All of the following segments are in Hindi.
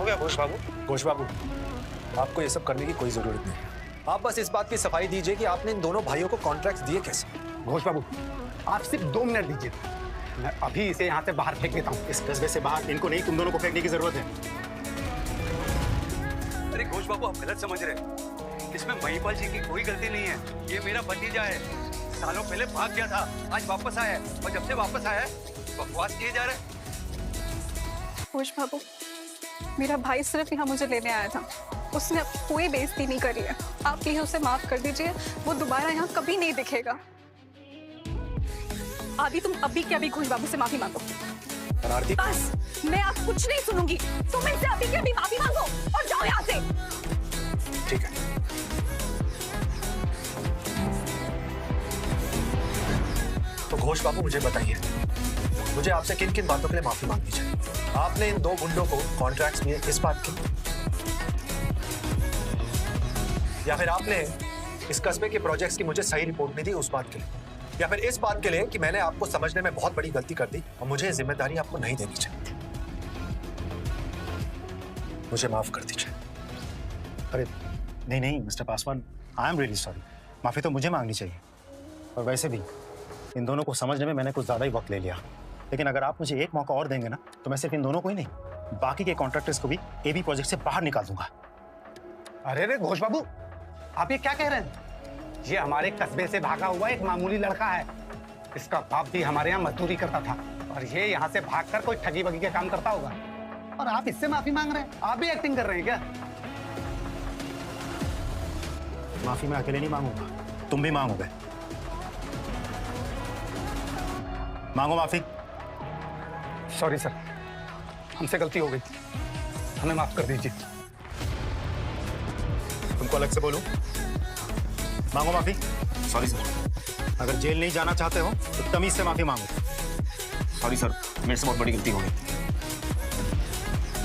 गया घोष बाबू? घोष बाबू, आपको ये सब करने की कोई जरूरत नहीं। आप बस इस बात की सफाई दीजिए कि आपने इन दोनों भाइयों को कॉन्ट्रैक्ट दिए कैसे। घोष बाबू, आप सिर्फ 2 मिनट दीजिए, मैं अभी इसे यहाँ से बाहर फेंक देता हूँ। इस कस्बे से बाहर इनको नहीं, तुम दोनों को फेंकने की जरूरत है। अरे घोष बाबू, आप गलत समझ रहे हैं। इसमें महिपाल जी की कोई गलती नहीं है। ये मेरा भतीजा है, सालों पहले भाग गया था, आज वापस आया है, और जब से वापस आया है बकवास किए जा रहे हैं। घोष बाबू, मेरा भाई सिर्फ यहाँ मुझे लेने आया था, उसने कोई बेइज्जती नहीं करी है। आप प्लीज उसे माफ कर दीजिए, वो दोबारा यहाँ कभी नहीं दिखेगा। आदि, तुम अभी के अभी घोष बाबू से माफी मांगो। आरती, बस, मैं आप कुछ नहीं सुनूंगी। तुम इनसे अभी के अभी माफी मांगो और जाओ यहाँ से। ठीक है। तो घोष बाबू, मुझे बताइए, मुझे आपसे किन किन बातों के लिए माफी मांगनी चाहिए? आपने इन 2 गुंडों को कॉन्ट्रैक्ट्स दिए किस बात के? या फिर आपने इस कस्बे के प्रोजेक्ट्स की मुझे सही रिपोर्ट नहीं दी उस बात के लिए? या फिर इस बात के लिए कि मैंने आपको समझने में बहुत बड़ी गलती कर दी और मुझे जिम्मेदारी आपको नहीं देनी चाहिए? मुझे माफ कर दीजिए। अरे नहीं mister Paswan, I am really sorry. माफी तो मुझे मांगनी चाहिए, और वैसे भी इन दोनों को समझने में मैंने कुछ ज्यादा ही वक्त ले लिया। लेकिन अगर आप मुझे एक मौका और देंगे ना, तो मैं सिर्फ इन दोनों को ही नहीं, बाकी के कॉन्ट्रैक्टर्स को भी एबी प्रोजेक्ट से बाहर निकाल दूंगा। अरे घोष बाबू, आप ये क्या कह रहे हैं? ये हमारे कस्बे से भागा हुआ एक मामूली लड़का है। इसका बाप भी हमारे यहाँ मजदूरी करता था, और ये यहाँ से भागकर कोई ठगी वगी का काम करता होगा, और आप इससे माफी मांग रहे हैं? आप भी एक्टिंग कर रहे हैं क्या? माफी मैं अकेले नहीं मांगूंगा, तुम भी मांगोगे। मांगो माफी। सॉरी सर, हमसे गलती हो गई, हमें माफ कर दीजिए। तुमको अलग से बोलूं? मांगो माफी। Sorry sir. अगर जेल नहीं जाना चाहते हो तो तमीज से माफी मांगो। सॉरी सर, मेरे से बहुत बड़ी गलती हो गई।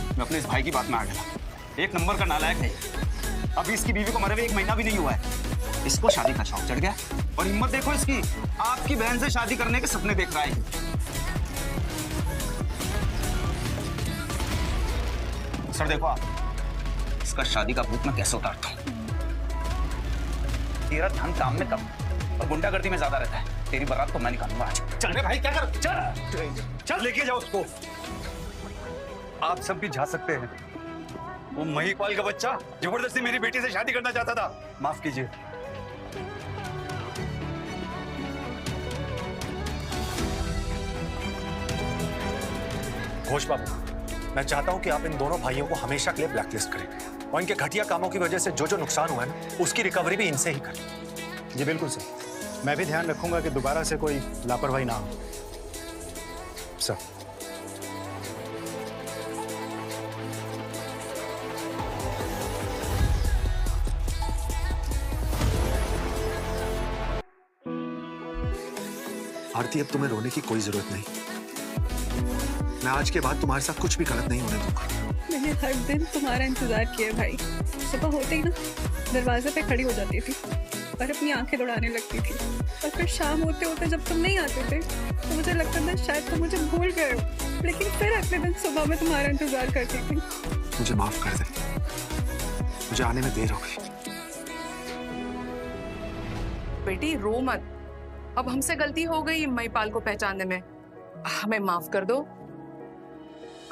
मैं अपने इस भाई की बात में आ गया था। एक नंबर का नालायक है। अभी इसकी बीवी को मरे हुए 1 महीना भी नहीं हुआ है। इसको शादी का शौक चढ़ गया, और हिम्मत देखो इसकी, आपकी बहन से शादी करने के सपने देख रहा है। सर देखो आप, इसका शादी का भूत मैं कैसे उतारता हूँ। तेरा धन काम में कम और गुंडागर्दी में ज्यादा रहता है। तेरी बारात को मैं निकालूंगा आज। चल रे भाई, क्या कर, चल लेके जाओ उसको। आप सब भी जा सकते हैं। वो महिपाल का बच्चा जबरदस्ती मेरी बेटी से शादी करना चाहता था। माफ कीजिए। घोष बाबू, मैं चाहता हूं कि आप इन दोनों भाइयों को हमेशा के लिए ब्लैकलिस्ट करें, और इनके घटिया कामों की वजह से जो नुकसान हुआ है ना, उसकी रिकवरी भी इनसे ही करें। जी बिल्कुल सर, मैं भी ध्यान रखूंगा कि दोबारा से कोई लापरवाही ना हो। सर। आरती, अब तुम्हें रोने की कोई जरूरत नहीं। मैं आज के बाद तुम्हारे साथ कुछ भी गलत नहीं होने दूंगा। मैंने हर दिन तुम्हारा इंतजार किया भाई। सुबह होते ही ना दरवाजे पे खड़ी हो जाती थी और अपनी आंखें दौड़ाने लगती थी, और फिर शाम होते होते जब तुम नहीं आते थे तो मुझे लगता था शायद तुम मुझे भूल गए हो, लेकिन फिर अगले दिन सुबह में तुम्हारा इंतजार करती थी। मुझे माफ कर दे, मुझे आने में देर हो गई। बेटी रो मत, अब हमसे गलती हो गई महिपाल को पहचानने में, हमें माफ कर दो।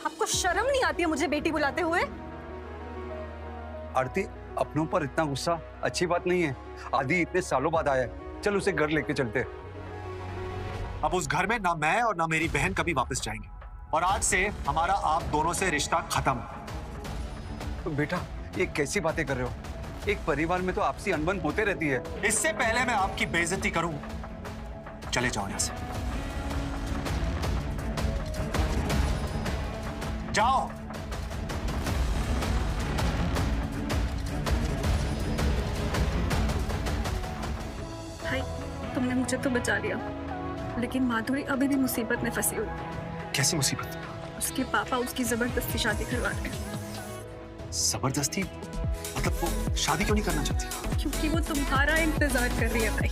आपको शर्म नहीं आती है मुझे बेटी बुलाते हुए? आरती, अपनों पर इतना गुस्सा अच्छी बात नहीं है। आदि इतने सालों बाद आया है, चल उसे घर लेके चलते। अब उस घर में ना मैं और ना मेरी बहन कभी वापस जाएंगे, और आज से हमारा आप दोनों से रिश्ता खत्म। तो बेटा, ये कैसी बातें कर रहे हो? एक परिवार में तो आपसी अनबन होते रहती है। इससे पहले मैं आपकी बेइज्जती करूं, चले जाओ यहां से, जाओ। भाई, तुमने मुझे तो बचा लिया, लेकिन माधुरी अभी भी मुसीबत में फंसी हुई। कैसी मुसीबत? उसके पापा उसकी जबरदस्ती शादी करवा रहे हैं। जबरदस्ती? मतलब वो शादी क्यों नहीं करना चाहती? क्योंकि वो तुम्हारा इंतजार कर रही है भाई।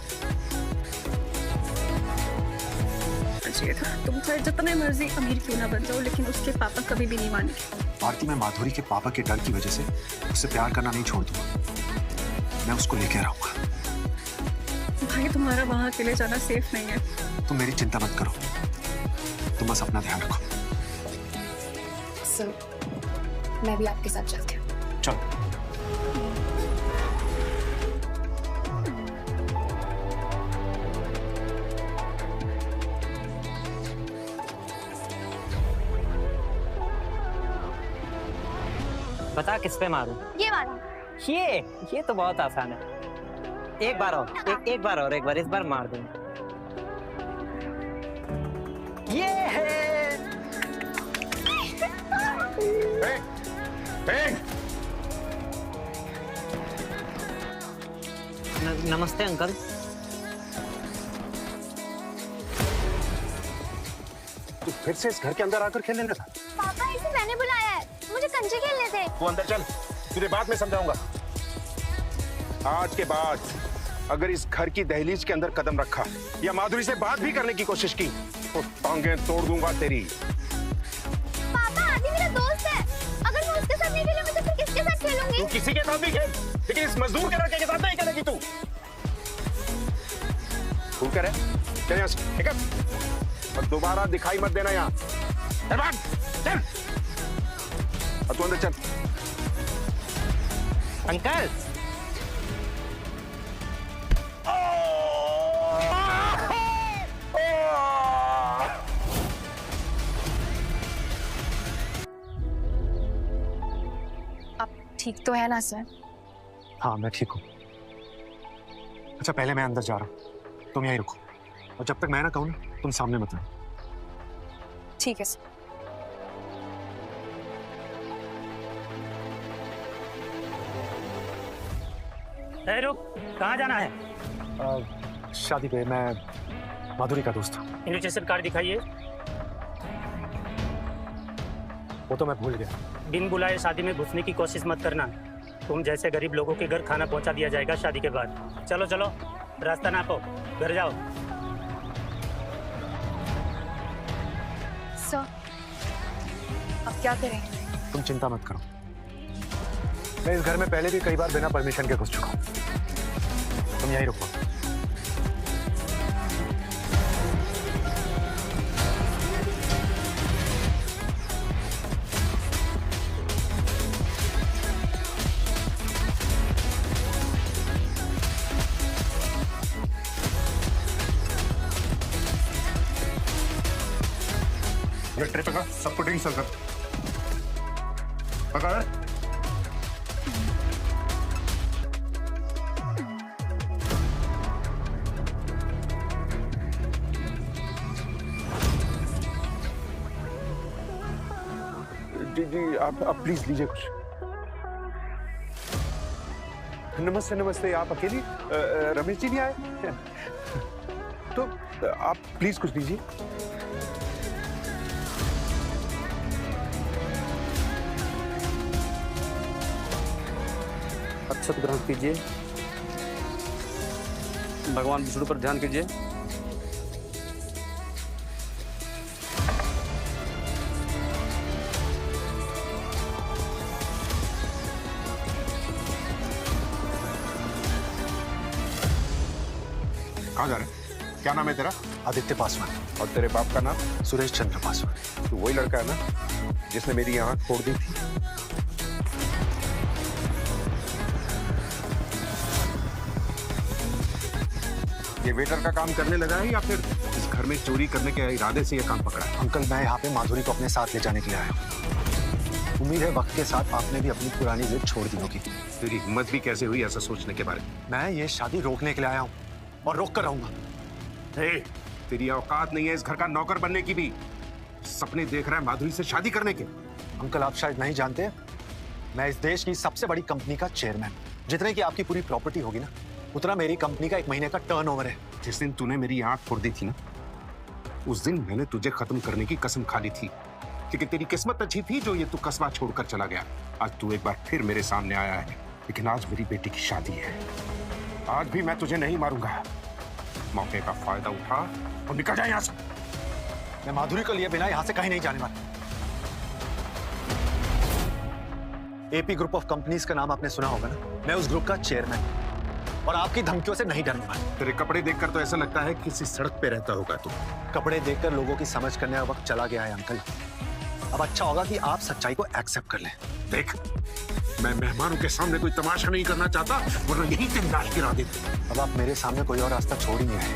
तुम चाहे जितने मर्जी अमीर क्यों ना बन जाओ, लेकिन उसके पापा कभी भी नहीं मानेंगे। भारती, मैं माधुरी के पापा के डर की वजह से उससे प्यार करना नहीं छोड़ दूंगा। मैं उसको लेके रहूंगा। भाई तुम्हारा वहां अकेले जाना सेफ नहीं है। तुम मेरी चिंता मत करो, तुम बस अपना ध्यान रखो। सर, मैं भी आपके साथ चलती हूँ। चलो। बता किस पे मारूं? ये वाला। ये तो बहुत आसान है। एक बार और, एक बार और, एक बार इस बार मार दूंगा। ये है। नमस्ते अंकल। तू फिर से इस घर के अंदर आकर खेलने लगा? पापा, इसे मैंने बुलाया है, मुझे कंचे खेलने थे। तू अंदर चल, तुझे बाद में समझाऊंगा। आज के बाद अगर इस घर की दहलीज के अंदर कदम रखा या माधुरी से बात भी करने की कोशिश की तो टांगें तोड़ दूंगा तेरी। पापा, आदि मेरा दोस्त है, अगर मैं उसके साथ नहीं खेलूंगी तो फिर किसके साथ खेलूंगी? तू किसी के साथ भी खेल, लेकिन इस मजदूर के लड़के के साथ नहीं खेलेगी तू। तू कह रहे चल यहाँ से, ठीक है? और दोबारा दिखाई मत देना यहाँ। चल भाग, चल। और तू अंदर चल। अंकल आप ठीक तो है ना सर? हाँ, मैं ठीक हूँ। अच्छा, पहले मैं अंदर जा रहा हूँ, तुम यहीं रुको, और जब तक मैं ना कहूँ ना, तुम सामने मत आना। ठीक है सर। रुक, कहाँ जाना है? शादी पे। मैं माधुरी का दोस्त हूँ। इन्विटेशन कार्ड दिखाइए। वो तो मैं भूल गया। बिन बुलाए शादी में घुसने की कोशिश मत करना। तुम जैसे गरीब लोगों के घर खाना पहुंचा दिया जाएगा शादी के बाद। चलो चलो, रास्ता नापो, घर जाओ। सर, अब क्या करेंगे? तुम चिंता मत करो, मैं इस घर में पहले भी कई बार बिना परमिशन के घुस चुका हूँ। तुम यहीं रुको। ये ट्रिप का सब पुटिंग सर कर। पकड़। जी आप प्लीज लीजिए कुछ। नमस्ते नमस्ते, आप अकेली? रमेश जी नहीं आए? तो आप प्लीज कुछ लीजिए। अक्षत ग्रहण कीजिए, भगवान विष्णु पर ध्यान कीजिए। कहाँ जा रहे हैं? क्या नाम है तेरा? आदित्य पासवान। और तेरे बाप का नाम? सुरेश चंद्र पासवान। तू वही लड़का है ना जिसने मेरी आंख फोड़ दी थी? ये वेटर का काम करने लगा है या फिर इस घर में चोरी करने के इरादे से ये काम पकड़ा है? अंकल, मैं यहाँ पे माधुरी को अपने साथ ले जाने के लिए आया हूँ। उम्मीद है वक्त के साथ आपने भी अपनी पुरानी जिद छोड़ दी होगी। तेरी हिम्मत भी कैसे हुई ऐसा सोचने के बारे में? मैं ये शादी रोकने के लिए आया हूँ और रोक कर रहूंगा। तेरी औकात नहीं है इस घर का नौकर बनने की भी। सपने देख रहा है माधुरी से शादी करने के। अंकल, आप शायद नहीं जानते, मैं इस देश की सबसे बड़ी कंपनी का चेयरमैन। जितने की आपकी पूरी प्रॉपर्टी होगी ना, उतना मेरी कंपनी का 1 महीने का टर्नओवर है। जिस दिन तूने मेरी आंख फोड़ दी थी ना, उस दिन मैंने तुझे खत्म करने की कसम खा ली थी। लेकिन तेरी किस्मत अच्छी थी जो ये तू कस्बा छोड़कर चला गया। आज तू एक बार फिर मेरे सामने आया है, लेकिन आज मेरी बेटी की शादी है। आज भी मैं तुझे नहीं मारूंगा। मौके का फायदा उठा और निकल जा यहाँ से। मैं माधुरी को लिए बिना यहाँ से कहीं नहीं जाने वाला। एपी ग्रुप ऑफ कंपनीज का नाम आपने सुना होगा ना, मैं उस ग्रुप का चेयरमैन हूं और आपकी धमकियों से नहीं डरने वाला। तेरे कपड़े देखकर तो ऐसा लगता है कि किसी सड़क पे रहता होगा तू। कपड़े देखकर लोगों की समझ करने का वक्त चला गया है अंकल। अब अच्छा होगा कि आप सच्चाई को एक्सेप्ट कर लें। देख, मैं मेहमानों के सामने कोई तमाशा नहीं करना चाहता, वरना यहीं से लाश गिरा देते। अब आप मेरे सामने कोई और रास्ता छोड़ ही नहीं रहे।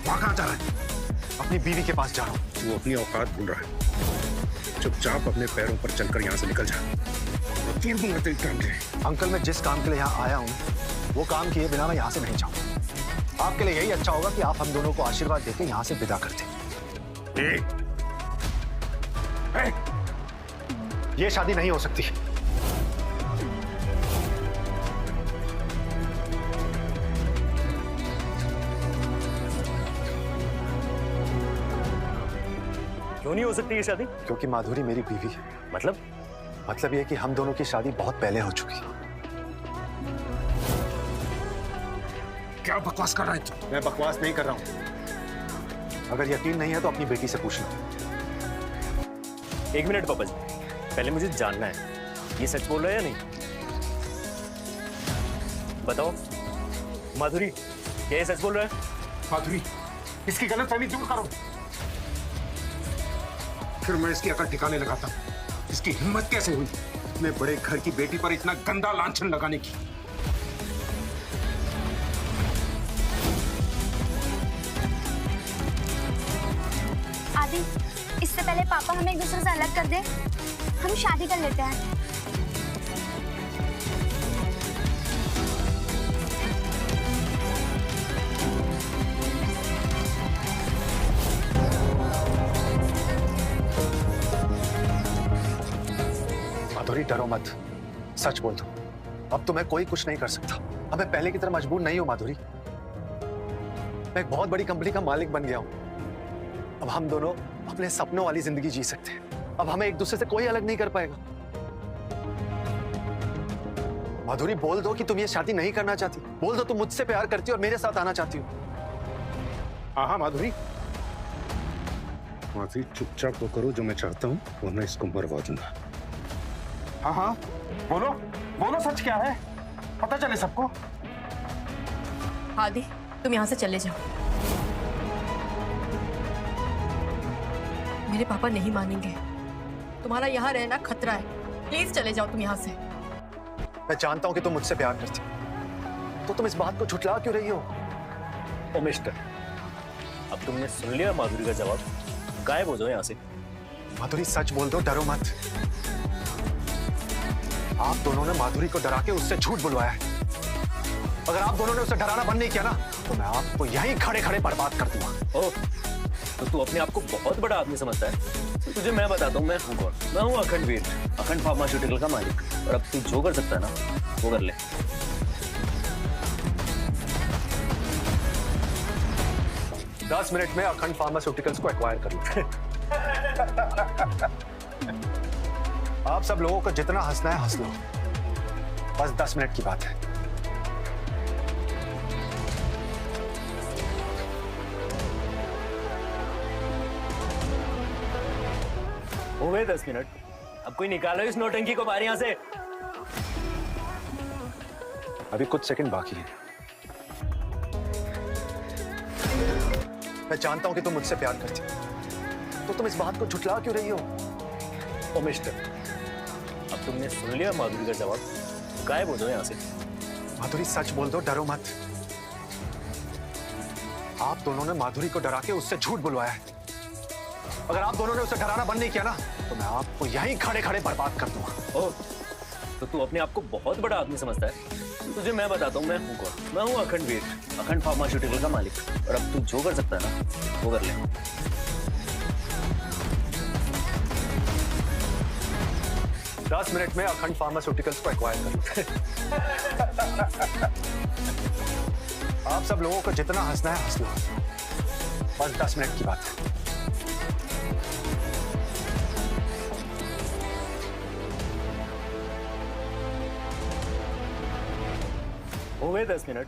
वहां कहाँ जा रहा है? अपनी बीवी के पास जा रहा हूँ। तू अपनी औकात भूल रहा है। चुपचाप अपने पैरों पर चलकर यहाँ से निकल जा। मैं तोड़ दूंगा तेरी टांगें। अंकल, मैं जिस काम के लिए यहाँ आया हूँ वो काम किए बिना मैं यहाँ से नहीं जाऊँ। आपके लिए यही अच्छा होगा कि आप हम दोनों को आशीर्वाद देकर यहाँ से विदा कर दें। ये शादी नहीं हो सकती। क्यों नहीं हो सकती ये शादी? क्योंकि माधुरी मेरी बीवी है। मतलब ये कि हम दोनों की शादी बहुत पहले हो चुकी है। क्या बकवास कर रहा है तू? मैं बकवास नहीं कर रहा हूं। अगर यकीन नहीं है तो अपनी बेटी से पूछना। एक मिनट पापा जी, पहले मुझे जानना है ये सच बोल रहा है या नहीं। बताओ माधुरी, क्या ये सच बोल रहा है? माधुरी, इसकी गलतफहमी दूर करो, फिर मैं इसकी अकल ठिकाने लगाता हूँ। इसकी हिम्मत कैसे हुई इतने बड़े घर की बेटी पर इतना गंदा लांछन लगाने की? आदि, इससे पहले पापा हमें एक दूसरे से अलग कर दे, हम शादी कर लेते हैं। माधुरी, डरो मत, सच बोल दो। अब तुम्हें कोई कुछ नहीं कर सकता। अब मैं पहले की तरह मजबूर नहीं हूं माधुरी। मैं एक बहुत बड़ी कंपनी का मालिक बन गया हूं। अब हम दोनों अपने सपनों वाली जिंदगी जी सकते हैं। अब हमें एक दूसरे से कोई अलग नहीं कर पाएगा। माधुरी, बोल दो कि तुम ये शादी नहीं करना चाहती। बोल दो तुम मुझसे प्यार करती हो और मेरे साथ आना चाहती हो। हाँ माधुरी, माधुरी चुपचाप वो करो जो मैं चाहता हूँ, वरना इसको मरवा दूंगा। हाँ, बोलो बोलो, सच क्या है? पता चले सबको। आदि, तुम यहाँ से चले जाओ। मेरे पापा नहीं मानेंगे। तुम्हारा यहाँ रहना खतरा है। प्लीज चले जाओ तुम यहाँ से। मैं जानता हूं कि तुम मुझसे प्यार करती हो, तो तुम इस बात को झुठला क्यों रही हो? ओ मिस्टर, अब तुमने सुन लिया माधुरी का जवाब, गायब हो जाओ यहाँ से। माधुरी, सच बोल दो, डरो मत। आप दोनों ने माधुरी को डरा के उससे झूठ बुलवाया है। अगर आप दोनों ने उसे डराना बंद नहीं किया ना, तो मैं आपको यहीं खड़े खड़े बर्बाद कर दूंगा। ओह, तो तू अपने आप को बहुत बड़ा आदमी समझता है। तो तुझे मैं बताता हूँ मैं हूँ कौन। मैं हूँ अखंड वीर, अखंड फार्मास्यूटिकल का मालिक। और अब तू जो कर सकता है ना वो कर ले। दस मिनट में अखंड फार्मास्यूटिकल्स को एक्वायर कर लो। आप सब लोगों को जितना हंसना है हंस लो, बस 10 मिनट की बात है। हो गए 10 मिनट। अब कोई निकालो इस नौटंकी को बाहर यहाँ से। अभी कुछ सेकंड बाकी है। मैं जानता हूं कि तुम मुझसे प्यार करती हो, तो तुम इस बात को झुठला क्यों रही हो? ओ मिस्टर, अब तुमने सुन लिया माधुरी का जवाब, गायब हो जाओ यहाँ से। माधुरी, सच बोल दो, डरो मत। आप दोनों ने माधुरी को डरा के उससे झूठ बुलवाया है। अगर आप दोनों ने उसे डराना बंद नहीं किया ना, तो मैं आपको यहीं खड़े खड़े बर्बाद कर दूंगा। ओह, तो तू अपने आप को बहुत बड़ा आदमी समझता है। तुझे मैं बताता हूँ मैं हूँ कौन। मैं हूँ अखंड वीर, अखंड फार्मास्यूटिकल का मालिक। और अब तू जो कर सकता है ना वो कर ले। 10 मिनट में अखंड फार्मास्यूटिकल्स को एक्वायर कर लो। आप सब लोगों को जितना हंसना है हंस लो, बस 10 मिनट की बात है। हो गए 10 मिनट।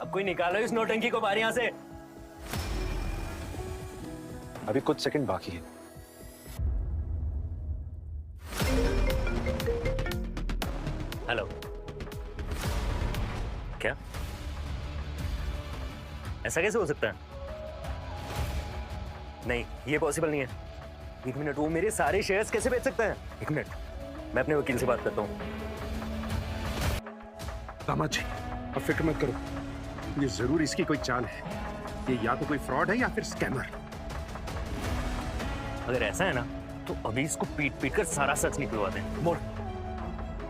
अब कोई निकालो इस नौटंकी को बाहर यहाँ से। अभी कुछ सेकंड बाकी है। हेलो। क्या? ऐसा कैसे हो सकता है? नहीं, ये पॉसिबल नहीं है। एक मिनट, वो मेरे सारे शेयर्स कैसे बेच सकता है? एक मिनट, मैं अपने वकील से बात करता हूँ। दामाद जी, अब फिक्र मत करो, ये जरूर इसकी कोई चाल है। ये या तो कोई फ्रॉड है या फिर स्कैमर। अगर ऐसा है ना तो अभी इसको पीट पीट कर सारा सच निकलवा दें। बोल,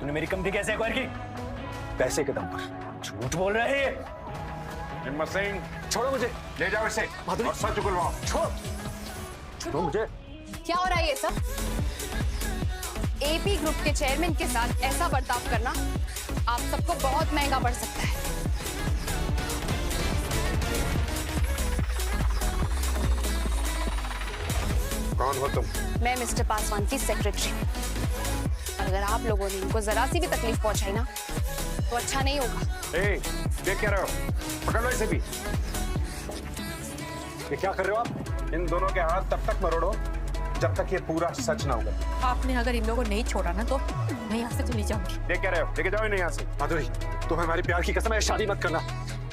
तूने मेरी कंपनी कैसे एक्वायर की? पैसे के दम पर। झूठ बोल रहे हैं। हिम्मत सिंह, छोड़ो मुझे। ले जाओ इसे और सच उगलवाओ। छोड़ो मुझे। क्या हो रहा है ये सब? एपी ग्रुप के चेयरमैन के साथ ऐसा बर्ताव करना आप सबको बहुत महंगा पड़ सकता है। कौन हो तुम? मैं मिस्टर पासवान की सेक्रेटरी। और अगर आप लोगों ने इनको जरा सी भी तकलीफ पहुंचाई ना तो अच्छा नहीं होगा। ए, देख क्या रहे हो? पकड़ लो इसे भी। ये क्या कर रहे हो आप? इन दोनों के हाथ तब तक मरोड़ो जब तक ये पूरा सच ना होगा। आपने अगर इन लोगों को नहीं छोड़ा ना तो मैं यहाँ से चली जाऊंगी। देख क्या रहे हो? लेके जाओ इन्हें यहाँ से। माधुरी, तुम हमारी प्यार की कसम है, शादी मत करना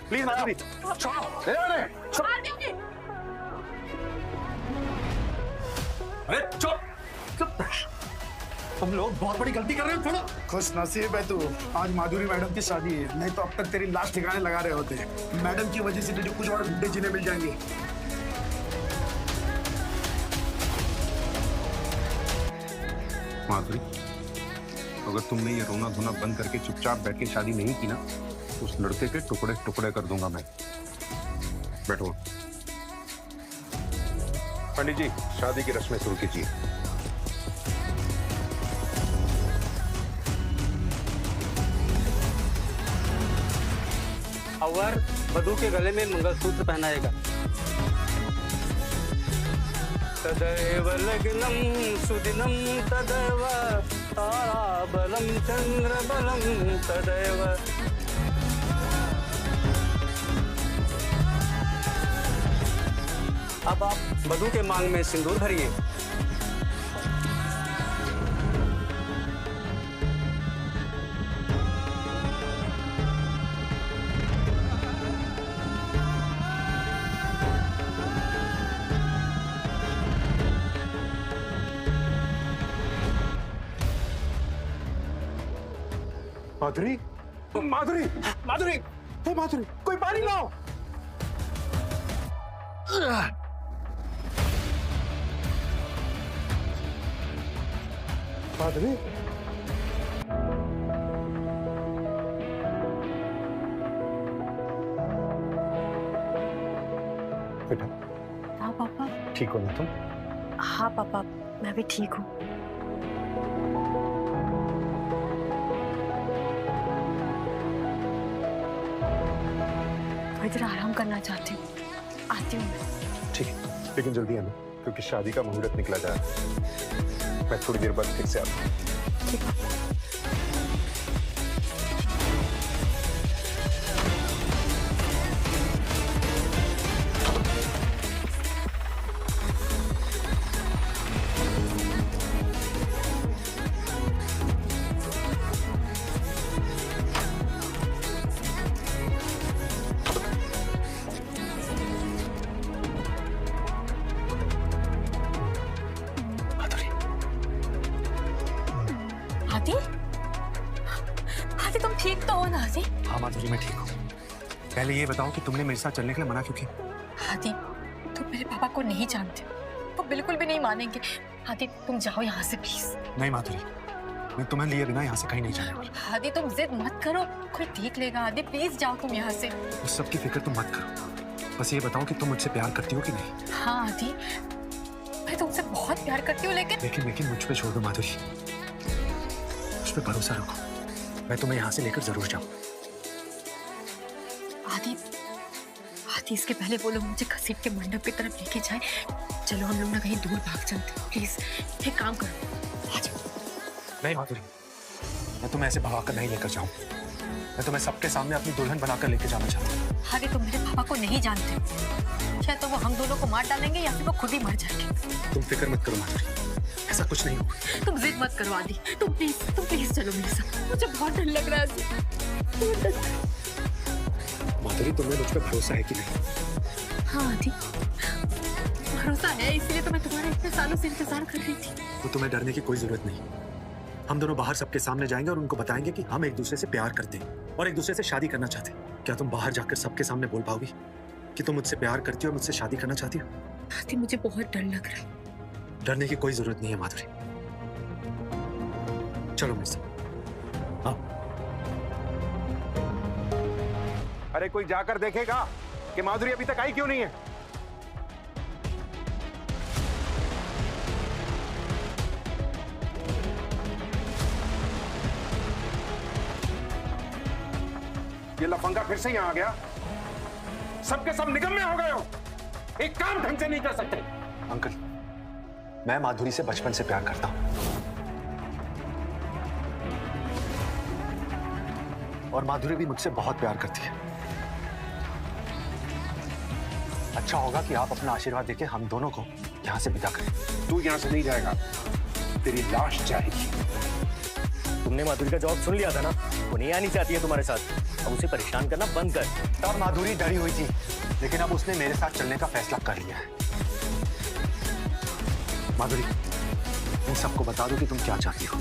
प्लीज। माधुरी, छोड़ो। ले जाओ इन्हें। अरे चुप चुप, तुम लोग बहुत बड़ी गलती कर रहे हो। छोड़ो। खुश नसीब है तू, आज माधुरी मैडम की शादी है, नहीं तो अब तक तेरी लाश ठिकाने लगा रहे होते। मैडम की वजह से तुझे कुछ और गुड्डे जीने मिल जाएंगे। माधुरी, अगर तुमने ये रोना धोना बंद करके चुपचाप बैठ के शादी नहीं की ना, उस लड़के के टुकड़े टुकड़े कर दूंगा मैं। बैठो। पंडित जी, शादी की रस्में शुरू कीजिए। अवर वधू के गले में मंगलसूत्र पहनाएगा। तदैव लग्नं सुदिनं तदैव ताराबलं चंद्रबलं तदैव। अब आप वधू के मांग में सिंदूर भरिए। माधुरी, माधुरी, माधुरी, हे माधुरी, कोई पानी लाओ। माधुरी, बेटा हाँ पापा। ठीक हो ना तुम? हाँ पापा, मैं भी ठीक हूँ। इधर आराम करना चाहती हूँ, आती हूँ मैं। ठीक है, लेकिन जल्दी आना क्योंकि शादी का मुहूर्त निकला जा रहा है। मैं थोड़ी देर बाद फिर से आता हूँ। ठीक है। आदि? आदि तुम ठीक तो हो ना आदि? हाँ माधुरी, मैं ठीक हूँ। पहले ये बताओ कि तुमने मेरे साथ चलने के लिए मना क्यों किया? आदि, तुम मेरे पापा को नहीं जानते, वो बिल्कुल भी नहीं मानेंगे। आदि तुम जाओ यहाँ से प्लीज। नहीं माधुरी, मैं तुम्हें लिए बिना यहाँ से कहीं नहीं जाने वाला। आदि तुम जिद मत करो, कोई देख लेगा। आदि प्लीज जाओ तुम यहाँ से। उस सब की फिक्र तुम मत करो, बस ये बताओ कि तुम मुझसे प्यार करती हो कि नहीं? हाँ आदि, मैं तुमसे बहुत प्यार करती हूँ, लेकिन मुझ पे छोड़ दो माधुरी, मुझ पे भरोसा रखो, मैं तुम्हें यहाँ से लेकर जरूर जाऊँ। आदि, आदि इसके पहले वो लोग मुझे घसीट के मंडप की तरफ लेके जाए। चलो हम लोग ना कहीं दूर भाग चलते, प्लीज एक काम करो, आ जाओ। नहीं माधुरी, मैं तुम्हें ऐसे भगा कर नहीं लेकर जाऊँ। मैं तुम्हें सबके सामने अपनी दुल्हन बनाकर लेकर जाना चाहता हूँ। आदि तुम मेरे पापा को नहीं जानते, या तो वो हम दोनों को मार डालेंगे या फिर वो खुद ही मर जाएंगे। तुम फिक्र मत करो माधुरी, ऐसा कुछ नहीं होगा। तुम जिद मत करो आदि, तुम प्लीज चलो मेरे साथ। मुझे बहुत डर लग रहा है। बहुत डर। माधुरी, तुम्हें मुझ पर भरोसा है कि नहीं? हाँ आदि, भरोसा है, इसलिए तो मैं तुम्हारे इतने सालों से इंतजार कर रही थी। तो तुम्हें डरने की कोई जरूरत नहीं। हम दोनों बाहर सबके सामने जाएंगे और उनको बताएंगे कि हम एक दूसरे से प्यार करते हैं और एक दूसरे से शादी करना चाहते हैं। क्या तुम बाहर जाकर सबके सामने बोल पाओगी कि तुम मुझसे प्यार करती हो और मुझसे शादी करना चाहती हो? आदि, मुझे बहुत डर लग रहा है। डरने की कोई जरूरत नहीं है माधुरी। चलो मेरे साथ। हाँ। अरे कोई जाकर देखेगा कि माधुरी अभी तक आई क्यों नहीं है? ये लफंगा फिर से यहां आ गया। सबके सब निकम्मे हो गए हो, एक काम ढंग से नहीं कर सकते। अंकल, मैं माधुरी से बचपन से प्यार करता हूं और माधुरी भी मुझसे बहुत प्यार करती है। अच्छा होगा कि आप अपना आशीर्वाद देके हम दोनों को यहां से विदा करें। तू यहां से नहीं जाएगा, तेरी लाश जाएगी। तुमने माधुरी का जवाब सुन लिया था ना, वो नहीं आनी चाहती है तुम्हारे साथ। अब उसे परेशान करना बंद कर। तब माधुरी डरी हुई थी, लेकिन अब उसने मेरे साथ चलने का फैसला कर लिया है। माधुरी, इन सबको बता दो कि तुम क्या चाहती हो।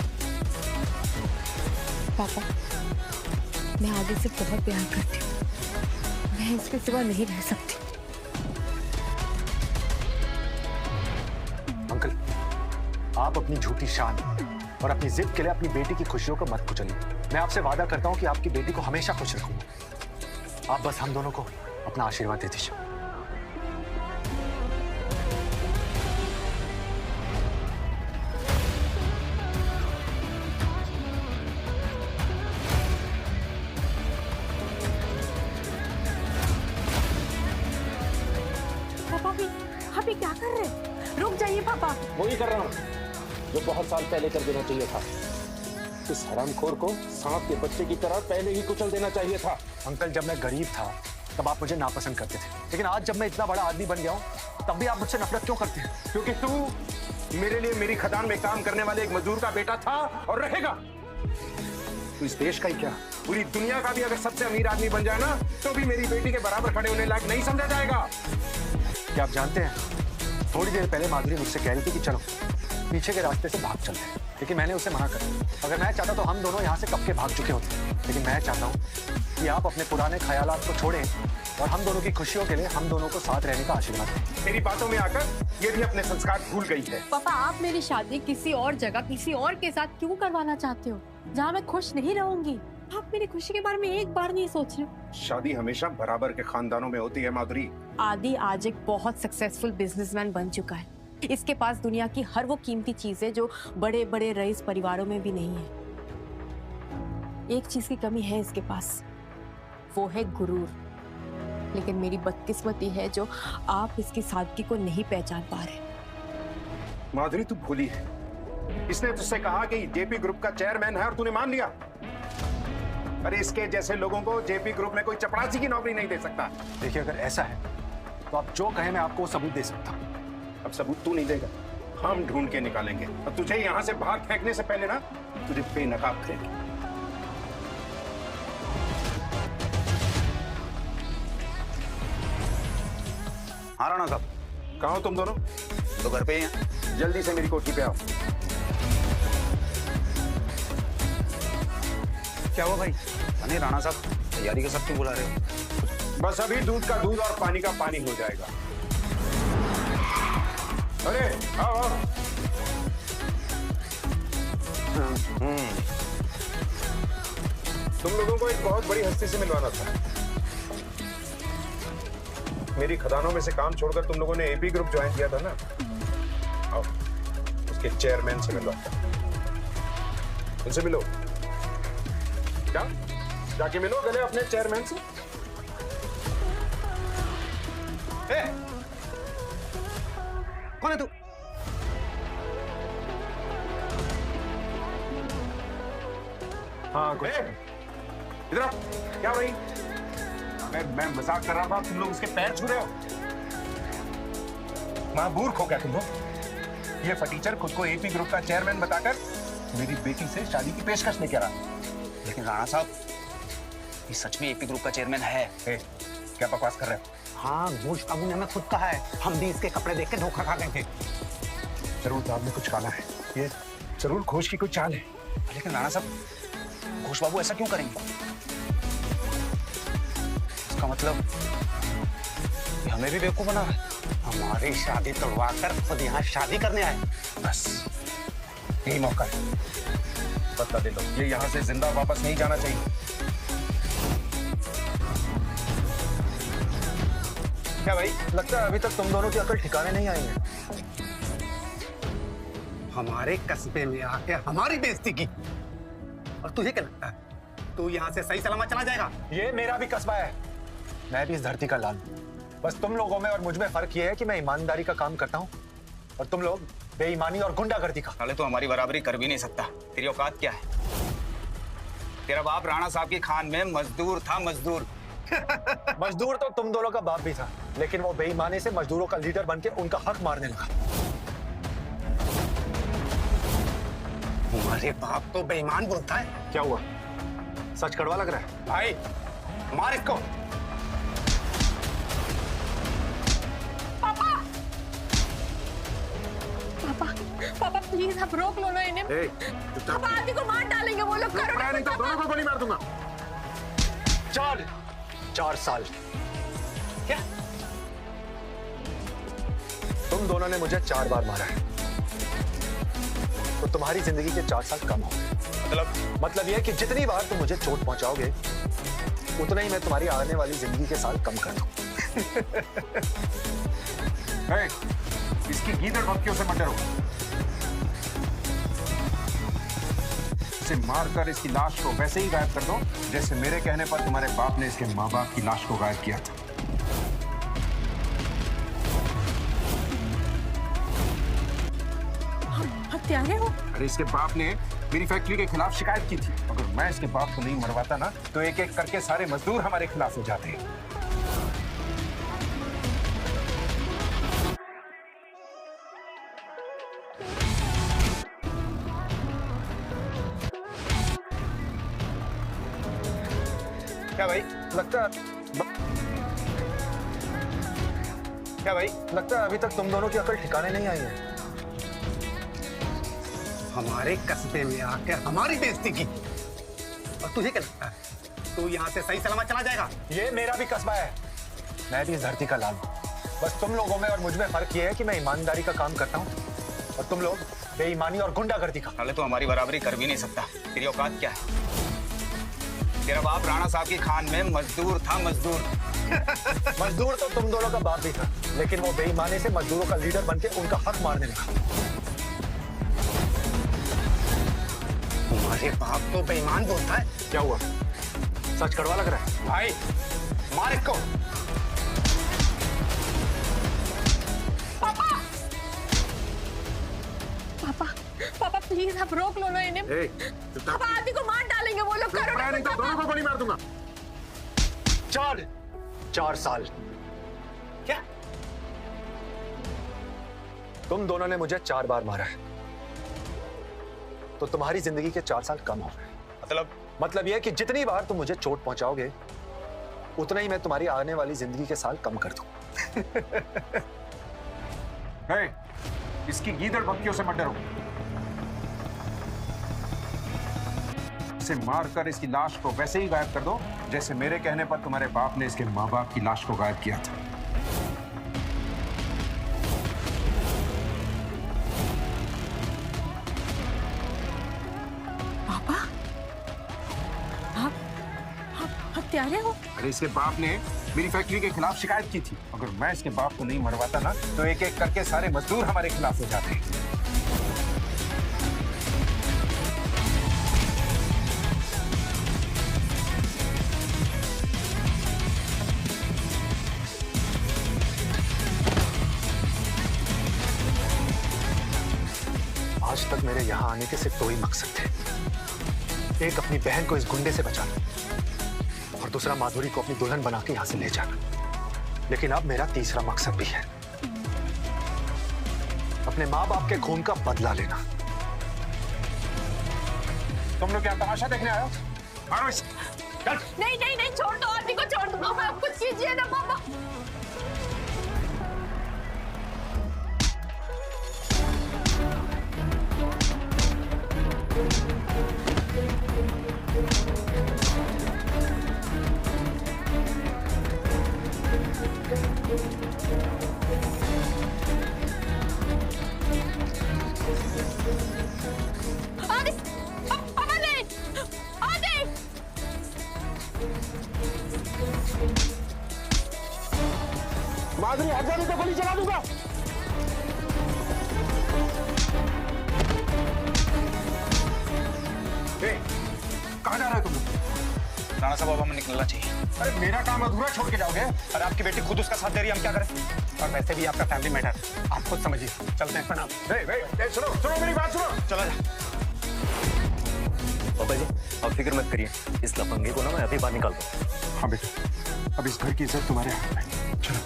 पापा, मैं आदि से बहुत प्यार करती हूँ। मैं इसके सिवा नहीं रह सकती। अंकल, आप अपनी झूठी शान और अपनी जिद के लिए अपनी बेटी की खुशियों को मत कुचलिए। मैं आपसे वादा करता हूं कि आपकी बेटी को हमेशा खुश रखूंगा। आप बस हम दोनों को अपना आशीर्वाद दे दीजिए। पापा भी, आप ये क्या कर रहे हैं? रुक जाइए पापा। वही कर रहा हूं जो बहुत साल पहले कर देना चाहिए था। इस हरामखोर को सांप के बच्चे की तरह पहले ही कुचल देना चाहिए था। अंकल, जब मैं गरीब था तब आप मुझे नापसंद करते थे, लेकिन आज जब मैं इतना बड़ा आदमी बन गया हूं तब भी आप मुझसे नफरत क्यों करते हैं? क्योंकि तू मेरे लिए मेरी खदान में काम करने वाले एक मजदूर का बेटा था और रहेगा। तू इस देश का ही क्या, पूरी दुनिया का भी अगर सबसे अमीर आदमी बन जाए ना, तो भी मेरी बेटी के बराबर खड़े होने लायक नहीं समझा जाएगा। क्या आप जानते हैं, थोड़ी देर पहले माधुरी मुझसे कह रही थी कि चलो पीछे के रास्ते से भाग चलते हैं, लेकिन मैंने उसे मना कर दिया। अगर मैं चाहता तो हम दोनों यहाँ से कब के भाग चुके होते, लेकिन मैं चाहता हूँ कि आप अपने पुराने ख्यालात को छोड़ें और हम दोनों की खुशियों के लिए हम दोनों को साथ रहने का आशीर्वाद दें। तेरी बातों में आकर ये भी अपने संस्कार भूल गई है। पापा, आप मेरी शादी किसी और जगह, किसी और के साथ क्यों करवाना चाहते हो, जहाँ मैं खुश नहीं रहूंगी? आप मेरी खुशी के बारे में एक बार नहीं सोच रहे हो। शादी हमेशा बराबर के खानदानों में होती है माधुरी। आदि आज एक बहुत सक्सेसफुल बिजनेसमैन बन चुका है। इसके पास दुनिया की हर वो कीमती चीज है जो बड़े बड़े रईस परिवारों में भी नहीं है। एक चीज की कमी है इसके पास, वो है गुरूर। लेकिन मेरी बदकिस्मती है जो आप इसकी सादगी को नहीं पहचान पा रहे। माधुरी, तू भूली है, इसने तुझसे कहा कि जेपी ग्रुप का चेयरमैन है और तूने मान लिया। अरे इसके जैसे लोगों को जेपी ग्रुप में कोई चपरासी की नौकरी नहीं दे सकता। देखिए, अगर ऐसा है तो आप जो कहें मैं आपको सबूत दे सकता हूँ। अब सबूत तू नहीं देगा, हम ढूंढ के निकालेंगे। और तुझे यहाँ से बाहर फेंकने से पहले ना तुझे बेनकाब करेंगे। हाँ राणा साहब, कहाँ हो तुम दोनों? तो घर पे ही हैं। जल्दी से मेरी कोठी पे आओ। क्या हुआ भाई? अरे राणा साहब, तैयारी के साथ क्यों बुला रहे हो? बस अभी दूध का दूध और पानी का पानी हो जाएगा। अरे आओ आओ। तुम लोगों को एक बहुत बड़ी हस्ती से मिलवाना था। मेरी खदानों में से काम छोड़कर तुम लोगों ने एपी ग्रुप ज्वाइन किया था ना, आओ उसके चेयरमैन से मिलवाता। उनसे मिलो। क्या? जाके मिलो गले अपने चेयरमैन से। कौन है तू? हाँ कुछ इधर आओ। क्या भाई, मैं मजाक कर रहा था, तुम लोग उसके पैर छू रहे हो। महाबूर्ख हो क्या तुम लोग? ये फटीचर खुद को एपी ग्रुप का चेयरमैन बताकर मेरी बेटी से शादी की पेशकश लेके रहा। लेकिन राणा साहब, ये सच में एपी ग्रुप का चेयरमैन है? क्या बकवास कर रहे हो? हाँ, घोष बाबू ने हमें खुद कहा है, हम भी इसके कपड़े देख के धोखा खा गए थे। जरूर तो आपने कुछ काला है, ये जरूर घोष की कोई चाल है। लेकिन राणा साहब, घोष बाबू ऐसा क्यों करेंगे? इसका मतलब ये हमें भी बेवकूफ बना है। हमारी शादी तोड़वा कर खुद यहाँ शादी करने आए। बस यही मौका है, बदला ले लो। ये यहाँ से जिंदा वापस नहीं जाना चाहिए। क्या भाई, लगता है अभी तक तुम दोनों की अकल ठिकाने नहीं आई है। हमारे कस्बे में आके हमारी बेइज्जती की, और तुझे क्या लगता है तू यहाँ से सही सलामत चला जाएगा? ये मेरा भी कस्बा है, मैं भी इस धरती का लाल हूं। बस तुम लोगों में और मुझ में फर्क ये है कि मैं ईमानदारी का काम करता हूँ और तुम लोग बेईमानी और गुंडागर्दी का। साले, तो हमारी बराबरी कर भी नहीं सकता। तेरी औकात क्या है? तेरा बाप राणा साहब की खान में मजदूर था, मजदूर। मजदूर तो तुम दोनों का बाप भी था, लेकिन वो बेईमानी से मजदूरों का लीडर बनके उनका हक मारने लगा। हमारे बाप तो बेईमान बोलता है। क्या हुआ, सच कड़वा लग रहा है? भाई मार इसको। पापा प्लीज आप रोक लो ना इन्हें। पापा आदि को मार डालेंगे वो लोग। करो नहीं तो दोनों को गोली मार दूंगा। 4 साल। क्या? तुम दोनों ने मुझे 4 बार मारा है, तो तुम्हारी जिंदगी के 4 साल कम हो गए। मतलब यह कि जितनी बार तुम मुझे चोट पहुंचाओगे उतना ही मैं तुम्हारी आने वाली जिंदगी के साल कम कर दूं। इसकी गीदड़ भक्तियों से मत डरो। इसे मारकर इसकी लाश को वैसे ही गायब कर दो जैसे मेरे कहने पर तुम्हारे बाप ने इसके माँ बाप की लाश को गायब किया था। हत्यारे हो? अरे इसके बाप ने मेरी फैक्ट्री के खिलाफ शिकायत की थी। अगर मैं इसके बाप को नहीं मरवाता ना तो एक एक करके सारे मजदूर हमारे खिलाफ हो जाते हैं। क्या भाई, लगता है अभी तक तुम दोनों की अकल ठिकाने नहीं आई है। हमारे कस्बे में आके हमारी बेइज्जती की, और तुझे क्या लगता है तू यहाँ से सही सलामत चला जाएगा? ये मेरा भी कस्बा है, मैं भी इस धरती का लाल हूँ। बस तुम लोगों में और मुझ में फर्क ये है कि मैं ईमानदारी का काम करता हूँ और तुम लोग बेईमानी और गुंडागर्दी का। साले, तो हमारी बराबरी कर भी नहीं सकता। तेरी औकात क्या है? तेरा बाप राणा साहब की खान में मजदूर था, मजदूर। मजदूर तो तुम दोनों का बाप भी था, लेकिन वो बेईमानी से मजदूरों का लीडर बनके उनका हक मारने लगा। हमारे बाप तो बेईमान बोलता है। क्या हुआ, सच कड़वा लग रहा है? भाई मार इसको। पापा प्लीज आप रोक लो ना इन्हें। पापा आदि को मार डालेंगे वो लोग। करो नहीं तो दोनों को गोली मार दूंगा। 4 साल। क्या? तुम दोनों ने मुझे 4 बार मारा है, तो तुम्हारी जिंदगी के 4 साल कम हो गए। मतलब यह कि जितनी बार तुम मुझे चोट पहुंचाओगे उतना ही मैं तुम्हारी आने वाली जिंदगी के साल कम कर दूं। इसकी गीदड़ भक्तियों से मत डरो। इसे मारकर इसकी लाश को वैसे ही गायब कर दो जैसे मेरे कहने पर तुम्हारे बाप ने इसके माँ बाप की लाश को गायब किया था। पापा आप हत्यारे हो? अरे इसके बाप ने मेरी फैक्ट्री के खिलाफ शिकायत की थी। अगर मैं इसके बाप को नहीं मरवाता ना तो एक एक करके सारे मजदूर हमारे खिलाफ हो जाते हैं। आज तक मेरे यहाँ आने के सिर्फ 2 ही मकसद थे। एक अपनी बहन को इस गुंडे से बचाना और दूसरा माधुरी को अपनी दुल्हन बना के यहाँ से ले जाना। लेकिन अब मेरा तीसरा मकसद भी है। अब अपने माँ बाप के खून का बदला लेना। तुम लोग क्या तमाशा देखने आए हो? मारो इसे। चल। नहीं नहीं नहीं, छोड़ दो, आदमी को छोड़ दो। पापा आप कुछ कीजिए ना पापा। माधुरी हट जाने तो गोली चला दूंगा। कहाँ जा रहे हो तुम? राणा साहब अब हमें निकलना चाहिए। अरे मेरा काम अधूरा छोड़ के जाओगे? अरे आपकी बेटी खुद उसका साथ दे रही है, हम क्या करें? और वैसे भी आपका फैमिली मैटर, आप खुद समझिए। चलते हैं। प्रणाम। सुनो सुनो मेरी बात सुनो। चला जा। पापा जी आप फिक्र मत करिए, इस लफंगे को ना मैं अभी बाहर निकाल दूँ। हाँ बेटा, अब इस घर की इज्जत तुम्हारे हाथ में है। चलो।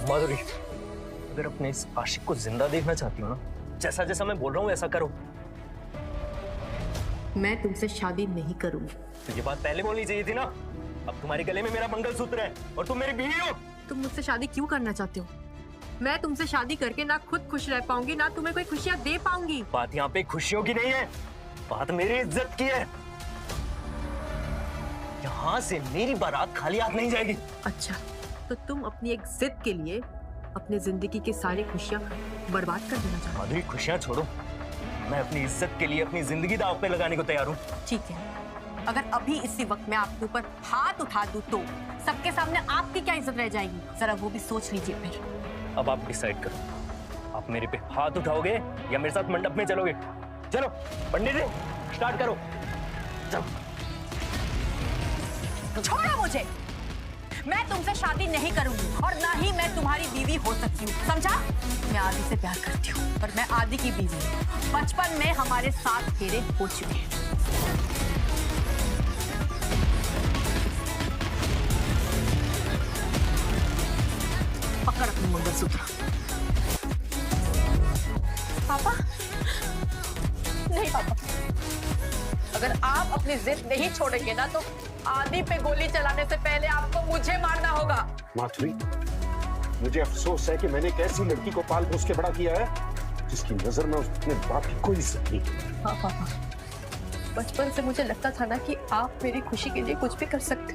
माधुरी, अगर अपने इस आशिक को जिंदा देखना चाहती हो ना, जैसा जैसा मैं बोल रहा हूँ ऐसा करो। मैं तुमसे शादी नहीं करूंगी। तो ये बात पहले बोलनी चाहिए थी ना। अब तुम्हारे गले में मेरा मंगलसूत्र है और तुम मेरी बीवी हो। तुम मुझसे शादी क्यों करना चाहते हो? मैं तुमसे शादी करके ना खुद खुश रह पाऊंगी, ना तुम्हें कोई खुशियां दे पाऊंगी। बात यहाँ पे खुशियों की नहीं है, बात मेरी इज्जत की है। यहाँ से मेरी बारात खाली हाथ नहीं जाएगी। अच्छा, तो तुम अपनी एक जिद के लिए अपने जिंदगी की सारी खुशियां बर्बाद कर देना चाहते हो? माधुरी खुशियां छोड़ो, मैं अपनी इज्जत के लिए अपनी जिंदगी दांव पे लगाने को तैयार हूँ। ठीक है, अगर अभी इसी वक्त मैं आपके ऊपर हाथ उठा दूं तो सबके सामने आपकी क्या इज्जत रह जाएगी? जरा वो भी सोच लीजिए फिर। अब आप डिसाइड करो, आप मेरे पे हाथ उठाओगे या मेरे साथ मंडप में चलोगे? चलो पंडित जी स्टार्ट करो। चलो। छोड़ो मुझे, मैं तुमसे शादी नहीं करूंगी और ना ही मैं तुम्हारी बीवी हो सकती हूँ, समझा? मैं आदि से प्यार करती हूँ और मैं आदि की बीवी हूँ। बचपन में हमारे 7 फेरे हो चुके हैं। पकड़ अपनी मंगलसूत्र। पापा नहीं पापा, अगर आप अपनी जिद नहीं छोड़ेंगे ना तो आदि पे गोली चलाने से पहले आपको मुझे मारना होगा। माधुरी, मुझे अफसोस है कि मैंने एक ऐसी लड़की को पाल पोस के बड़ा किया है जिसकी नजर में उसने बाप की कोई इज्जत नहीं। हाँ पापा, बचपन से मुझे लगता था ना कि आप मेरी खुशी के लिए कुछ भी कर सकते,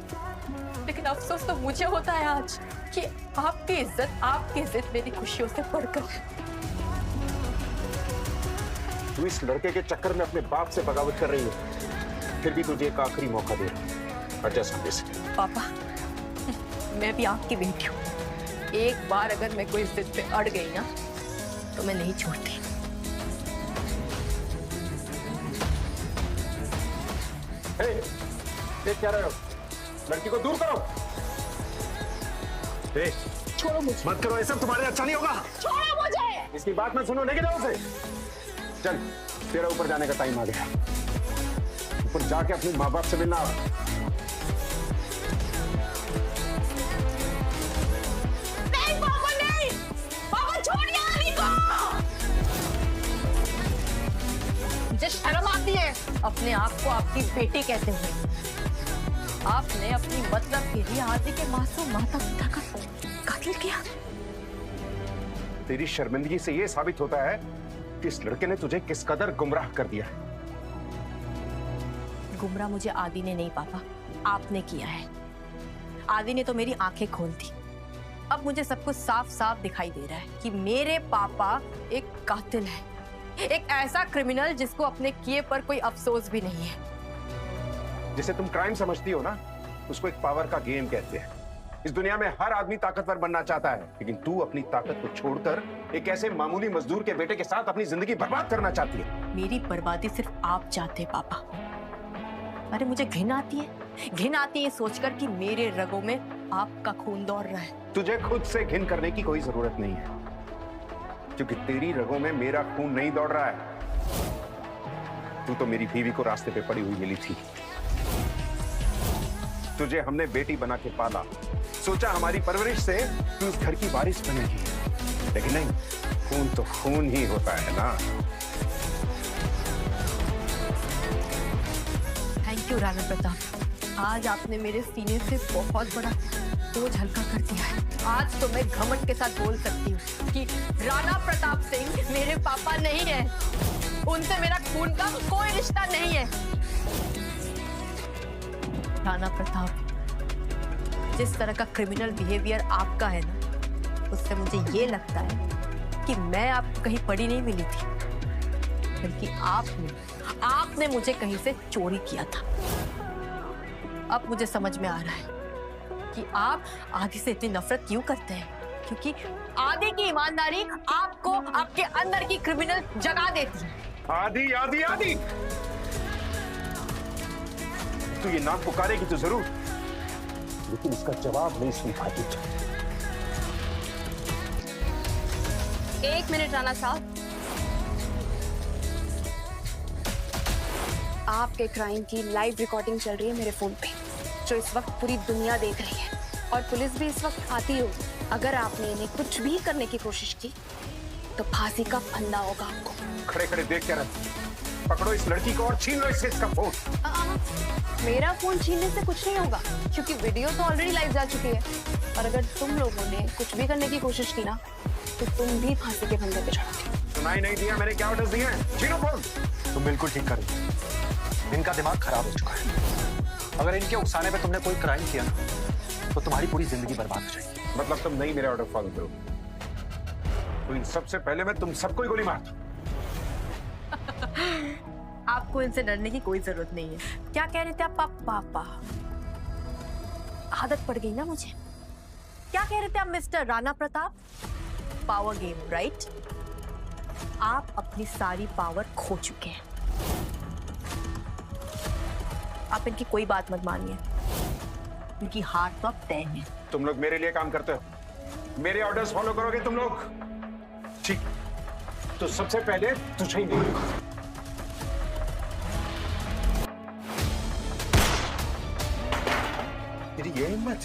लेकिन अफसोस तो मुझे होता है आज कि आपकी इज्जत मेरी खुशियों से बढ़कर है। तू इस लड़के के चक्कर में अपने बाप से बगावत कर रही है, फिर भी तुझे एक आखिरी मौका दे रहा हूं। अर्जा सामने से। पापा, मैं भी आपकी बेटी हूँ। एक बार अगर मैं कोई जिद पे अड़ गई ना तो मैं नहीं छोड़ती। देख क्या रहे हो? लड़की को दूर करो। छोड़ो मुझे। मत करो, ये सब तुम्हारे अच्छा नहीं होगा। छोड़ो मुझे। इसकी बात मत सुनो, लेके जाओ उसे। चल, तेरा ऊपर जाने का टाइम आ गया। ऊपर जाके अपने माँ बाप से मिलना। नहीं पापा, नहीं पापा, छोड़िए आदि को। मुझे शर्म आती है अपने आप को आपकी बेटी कहते हुए। आपने अपनी मतलब के लिए आदि के मासूम माता पिता का कत्ल किया। तेरी शर्मिंदगी से यह साबित होता है कि इस लड़के ने तुझे किस कदर गुमराह कर दिया है। गुमराह मुझे आदि ने नहीं पापा, आपने किया है। आदि ने तो मेरी आंखें खोल दी। अब मुझे सब कुछ साफ साफ दिखाई दे रहा है कि मेरे पापा एक कातिल है, एक ऐसा क्रिमिनल जिसको अपने किए पर कोई अफसोस भी नहीं है। जिसे तुम क्राइम समझती हो ना, उसको एक पावर का गेम कहते हैं। इस दुनिया में हर आदमी ताकतवर बनना चाहता है, लेकिन तू अपनी ताकत को छोड़कर एक ऐसे मामूली मजदूर के बेटे के साथ अपनी जिंदगी बर्बाद करना चाहती है। मेरी बर्बादी सिर्फ आप चाहते हैं पापा। अरे मुझे घिन आती है सोचकर कि मेरे रगों में आपका खून दौड़ रहा है। तुझे खुद से घिन करने की कोई जरूरत नहीं है, क्योंकि तेरी रगों में मेरा खून नहीं दौड़ रहा है। तू तो मेरी बीवी को रास्ते पे पड़ी हुई मिली थी। तुझे हमने बेटी बना के पाला, सोचा हमारी परवरिश से तू इस घर की वारिस बनेगी, लेकिन नहीं, खून तो खून ही होता है ना। थैंक यू राणा प्रताप, आज आपने मेरे सीने से बहुत बड़ा बोझ हल्का कर दिया है। आज तो मैं घमंड के साथ बोल सकती हूँ कि राणा प्रताप सिंह मेरे पापा नहीं है, उनसे मेरा खून का कोई रिश्ता नहीं है। राणा प्रताप, जिस तरह का क्रिमिनल बिहेवियर आपका है ना, उससे मुझे ये लगता है कि मैं आपको कहीं पड़ी नहीं मिली थी, बल्कि आपने मुझे कहीं से चोरी किया था। अब मुझे समझ में आ रहा है कि आप आदि से इतनी नफरत क्यों करते हैं, क्योंकि आदि की ईमानदारी आपको आपके अंदर की क्रिमिनल जगा देती है। आदि आदि आदि, तू ये नाम पुकारेगी तो जरूर, लेकिन इसका जवाब नहीं सुन पाती। 1 मिनट राणा साहब, आपके क्राइम की लाइव रिकॉर्डिंग चल रही है मेरे फोन पे, जो इस वक्त पूरी दुनिया देख रही है, और पुलिस भी इस वक्त आती होगी। अगर आपने इन्हें कुछ भी करने की कोशिश की तो फांसी का फंदा होगा आपको। खड़े खड़े देख क्या रहे, पकड़ो इस लड़की को और छीन लो इससे इसका फोन। मेरा फोन छीनने से कुछ नहीं होगा, क्योंकि वीडियो तो ऑलरेडी लाइव जा चुकी है, और अगर तुम लोगों ने कुछ भी करने की कोशिश की ना, तो तुम भी फांसी के फंदे पे चढ़ोगे। सुनाई नहीं दिया मैंने क्या ऑर्डर्स दिए हैं? छीनो फोन। तुम बिल्कुल ठीक कर रही हो, इनका दिमाग खराब हो चुका है। अगर इनके उकसाने पे तुमने कोई क्राइम किया ना, तो तुम्हारी पूरी जिंदगी बर्बाद हो जाएगी। मतलब तुम नहीं मेरे ऑर्डर फॉलो करोगे? तो इन सबसे पहले मैं तुम सबको ही गोली मार दूं। आपको इनसे डरने की कोई जरूरत नहीं है। क्या कह रहे थे आप? पापा, आदत पड़ गई ना मुझे। क्या कह रहे थे आप mister Rana Pratap? Power game, right? आप अपनी सारी पावर खो चुके हैं। आप इनकी कोई बात मत मानिए, इनकी हार तो अब तय है। तुम लोग मेरे लिए काम करते हो, मेरे ऑर्डर्स फॉलो करोगे तुम लोग? ठीक, तो सबसे पहले तुझे ही नहीं। तेरी ये हिम्मत?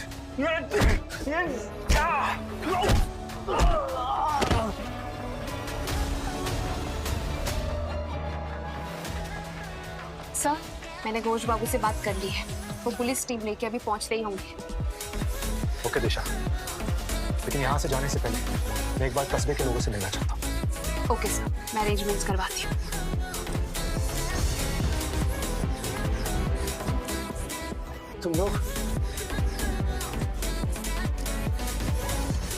सर, मैंने घोष बाबू से बात कर ली है, वो पुलिस टीम लेके अभी पहुंचते ही होंगे। ओके दिशा, लेकिन यहाँ से जाने से पहले मैं एक बार कस्बे के लोगों से मिलना चाहता हूँ। ओके सर, मैं अरेंजमेंट्स करवाती हूँ। तुम लोग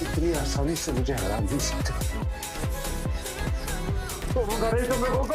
इतनी आसानी से मुझे हरा नहीं सकते। तुम लोगों को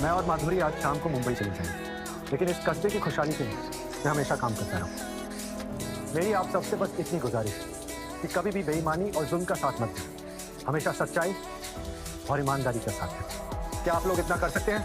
मैं और माधुरी आज शाम को मुंबई चले जाएंगे, लेकिन इस कस्बे की खुशहाली के लिए मैं हमेशा काम करता रहूं। मेरी आप सबसे बस इतनी गुजारिश कि कभी भी बेईमानी और जुल्म का साथ मत दें, हमेशा सच्चाई और ईमानदारी का साथ दें। क्या आप लोग इतना कर सकते हैं?